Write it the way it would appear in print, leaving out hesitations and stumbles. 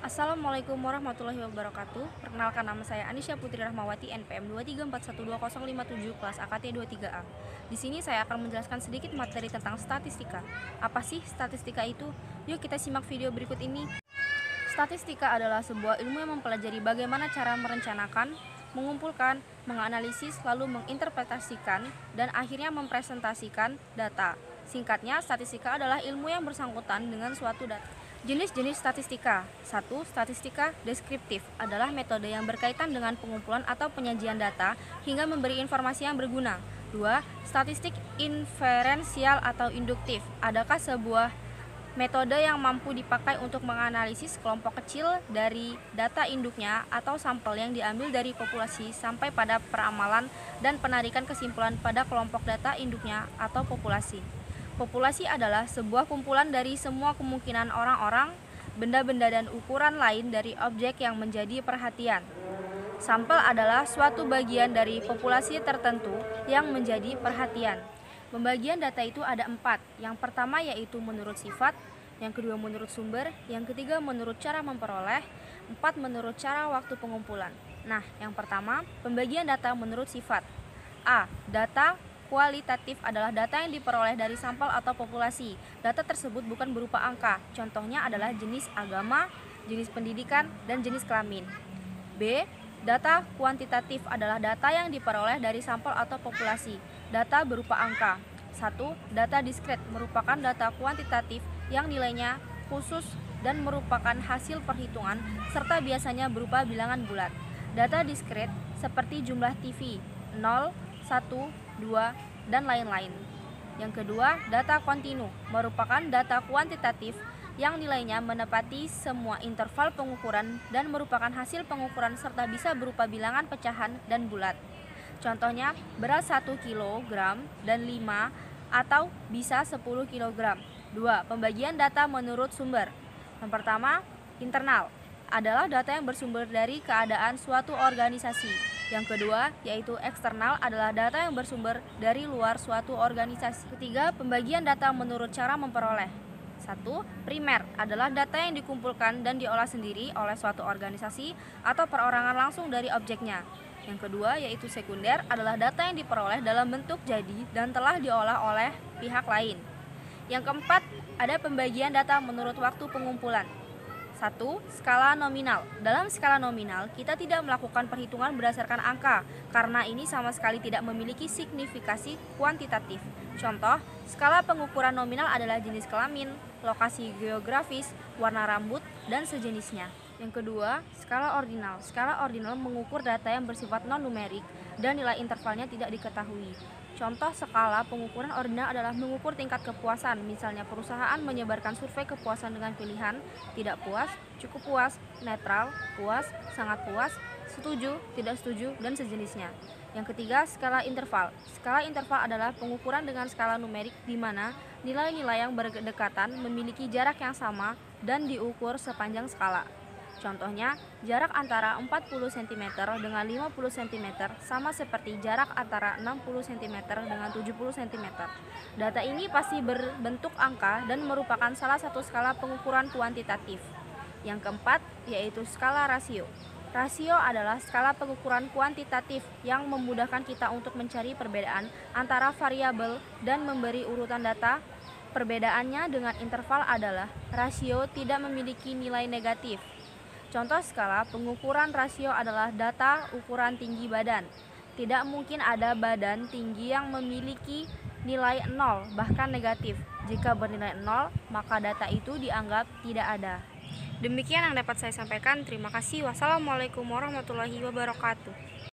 Assalamualaikum warahmatullahi wabarakatuh. Perkenalkan, nama saya Anisya Putri Rahmawati, NPM 234120057, kelas AKT 23A. Di sini saya akan menjelaskan sedikit materi tentang statistika. Apa sih statistika itu? Yuk kita simak video berikut ini. Statistika adalah sebuah ilmu yang mempelajari bagaimana cara merencanakan, mengumpulkan, menganalisis, lalu menginterpretasikan, dan akhirnya mempresentasikan data. Singkatnya, statistika adalah ilmu yang bersangkutan dengan suatu data. Jenis-jenis statistika. 1. Statistika deskriptif adalah metode yang berkaitan dengan pengumpulan atau penyajian data hingga memberi informasi yang berguna. 2. Statistik inferensial atau induktif adakah sebuah metode yang mampu dipakai untuk menganalisis kelompok kecil dari data induknya atau sampel yang diambil dari populasi sampai pada peramalan dan penarikan kesimpulan pada kelompok data induknya atau populasi. Populasi adalah sebuah kumpulan dari semua kemungkinan orang-orang, benda-benda dan ukuran lain dari objek yang menjadi perhatian. Sampel adalah suatu bagian dari populasi tertentu yang menjadi perhatian. Pembagian data itu ada 4. Yang pertama yaitu menurut sifat, yang kedua menurut sumber, yang ketiga menurut cara memperoleh, 4 menurut cara waktu pengumpulan. Nah, yang pertama, pembagian data menurut sifat. A. Data kualitatif adalah data yang diperoleh dari sampel atau populasi. Data tersebut bukan berupa angka. Contohnya adalah jenis agama, jenis pendidikan, dan jenis kelamin. B. Data kuantitatif adalah data yang diperoleh dari sampel atau populasi. Data berupa angka. 1. Data diskret merupakan data kuantitatif yang nilainya khusus dan merupakan hasil perhitungan serta biasanya berupa bilangan bulat. Data diskret seperti jumlah TV 0, 1, 2, dan lain-lain. Yang kedua, data kontinu merupakan data kuantitatif yang nilainya menepati semua interval pengukuran dan merupakan hasil pengukuran serta bisa berupa bilangan pecahan dan bulat. Contohnya, berat 1 kg dan 5 atau bisa 10 kg. 2. Pembagian data menurut sumber. Yang pertama, internal adalah data yang bersumber dari keadaan suatu organisasi. Yang kedua, yaitu eksternal adalah data yang bersumber dari luar suatu organisasi. Ketiga, pembagian data menurut cara memperoleh. 1. Primer adalah data yang dikumpulkan dan diolah sendiri oleh suatu organisasi atau perorangan langsung dari objeknya. Yang kedua, yaitu sekunder adalah data yang diperoleh dalam bentuk jadi dan telah diolah oleh pihak lain. Yang keempat, ada pembagian data menurut waktu pengumpulan. 1. Skala nominal. Dalam skala nominal, kita tidak melakukan perhitungan berdasarkan angka, karena ini sama sekali tidak memiliki signifikasi kuantitatif. Contoh, skala pengukuran nominal adalah jenis kelamin, lokasi geografis, warna rambut, dan sejenisnya. Yang kedua, skala ordinal. Skala ordinal mengukur data yang bersifat non-numerik dan nilai intervalnya tidak diketahui. Contoh skala pengukuran ordinal adalah mengukur tingkat kepuasan, misalnya perusahaan menyebarkan survei kepuasan dengan pilihan tidak puas, cukup puas, netral, puas, sangat puas, setuju, tidak setuju, dan sejenisnya. Yang ketiga, skala interval. Skala interval adalah pengukuran dengan skala numerik di mana nilai-nilai yang berdekatan memiliki jarak yang sama dan diukur sepanjang skala. Contohnya, jarak antara 40 cm dengan 50 cm sama seperti jarak antara 60 cm dengan 70 cm. Data ini pasti berbentuk angka dan merupakan salah satu skala pengukuran kuantitatif. Yang keempat, yaitu skala rasio. Rasio adalah skala pengukuran kuantitatif yang memudahkan kita untuk mencari perbedaan antara variabel dan memberi urutan data. Perbedaannya dengan interval adalah rasio tidak memiliki nilai negatif. Contoh skala pengukuran rasio adalah data ukuran tinggi badan. Tidak mungkin ada badan tinggi yang memiliki nilai 0, bahkan negatif. Jika bernilai 0, maka data itu dianggap tidak ada. Demikian yang dapat saya sampaikan. Terima kasih. Wassalamualaikum warahmatullahi wabarakatuh.